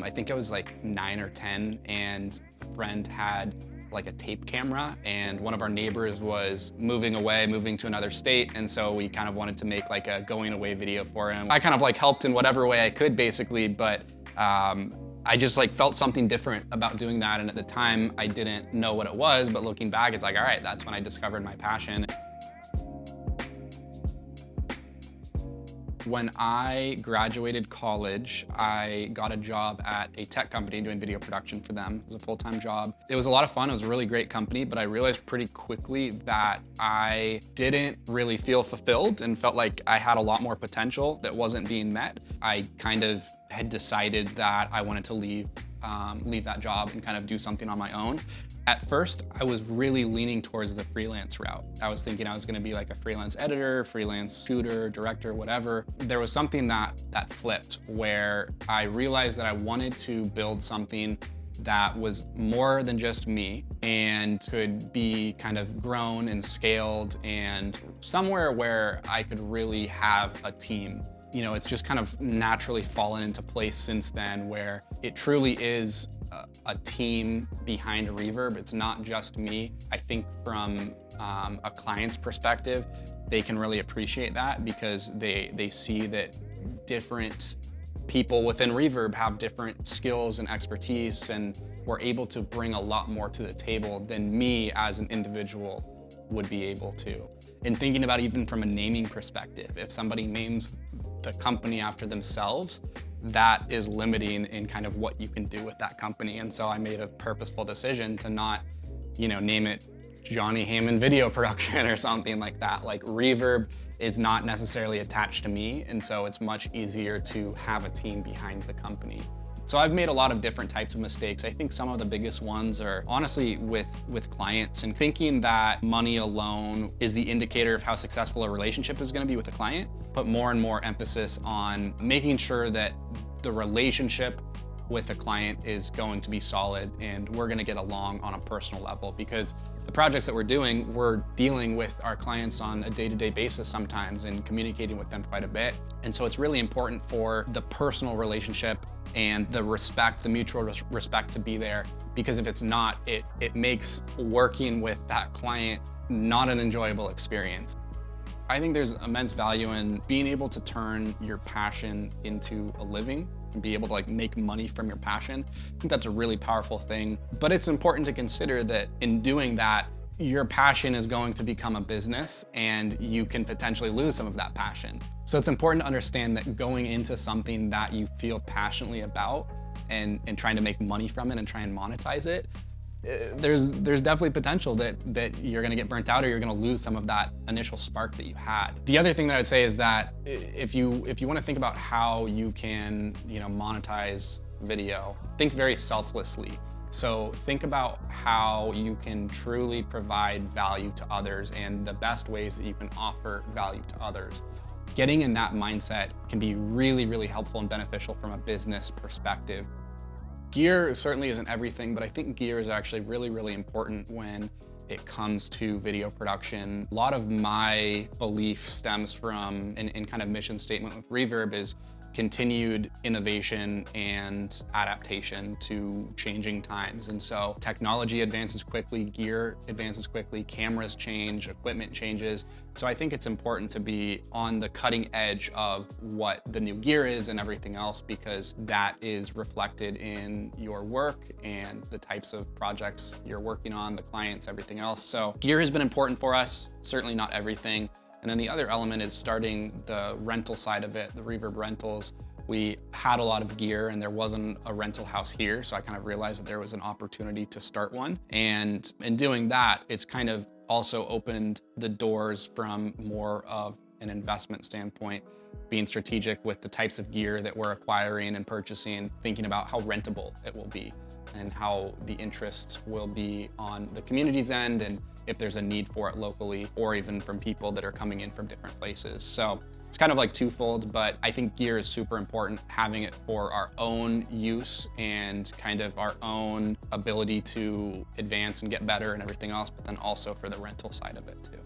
I think I was like 9 or 10, and a friend had like a tape camera, and one of our neighbors was moving away, moving to another state, and so we kind of wanted to make like a going away video for him. I kind of like helped in whatever way I could basically, but I just like felt something different about doing that, and at the time I didn't know what it was, but looking back it's like, all right, that's when I discovered my passion. When I graduated college, I got a job at a tech company doing video production for them. It was a full-time job. It was a lot of fun. It was a really great company, but I realized pretty quickly that I didn't really feel fulfilled and felt like I had a lot more potential that wasn't being met. I kind of had decided that I wanted to leave that job and kind of do something on my own. At first, I was really leaning towards the freelance route. I was thinking I was gonna be like a freelance editor, freelance shooter, director, whatever. There was something that flipped where I realized that I wanted to build something that was more than just me and could be kind of grown and scaled and somewhere where I could really have a team. You know, it's just kind of naturally fallen into place since then where it truly is a team behind Reverb. It's not just me. I think from a client's perspective, they can really appreciate that because they see that different people within Reverb have different skills and expertise, and we're able to bring a lot more to the table than me as an individual would be able to. And thinking about even from a naming perspective, if somebody names the company after themselves, that is limiting in kind of what you can do with that company. And so I made a purposeful decision to not, name it Johnny Hammond Video Production or something like that. Like Reverb is not necessarily attached to me, and so it's much easier to have a team behind the company. So I've made a lot of different types of mistakes. I think some of the biggest ones are honestly with clients and thinking that money alone is the indicator of how successful a relationship is going to be with a client. Put more and more emphasis on making sure that the relationship with a client is going to be solid and we're going to get along on a personal level, because the projects that we're doing, we're dealing with our clients on a day-to-day basis sometimes and communicating with them quite a bit. And so it's really important for the personal relationship and the respect, the mutual respect to be there, because if it's not, it makes working with that client not an enjoyable experience. I think there's immense value in being able to turn your passion into a living and be able to like make money from your passion. I think that's a really powerful thing, but it's important to consider that in doing that, your passion is going to become a business and you can potentially lose some of that passion. So it's important to understand that going into something that you feel passionately about and trying to make money from it and try and monetize it, there's definitely potential that you're gonna get burnt out or you're gonna lose some of that initial spark that you had. The other thing that I would say is that if you wanna think about how you can monetize video, think very selflessly. So think about how you can truly provide value to others and the best ways that you can offer value to others. Getting in that mindset can be really, really helpful and beneficial from a business perspective. Gear certainly isn't everything, but I think gear is actually really, really important when it comes to video production. A lot of my belief stems from, and kind of mission statement with Reverb is continued innovation and adaptation to changing times. And so technology advances quickly, gear advances quickly, cameras change, equipment changes. So I think it's important to be on the cutting edge of what the new gear is and everything else, because that is reflected in your work and the types of projects you're working on, the clients, everything else. So gear has been important for us, certainly not everything. And then the other element is starting the rental side of it, the Reverb rentals. We had a lot of gear and there wasn't a rental house here, so I kind of realized that there was an opportunity to start one. And in doing that, it's kind of also opened the doors from more of an investment standpoint, being strategic with the types of gear that we're acquiring and purchasing, thinking about how rentable it will be and how the interest will be on the community's end, and if there's a need for it locally or even from people that are coming in from different places. So it's kind of like twofold, but I think gear is super important, having it for our own use and kind of our own ability to advance and get better and everything else, but then also for the rental side of it too.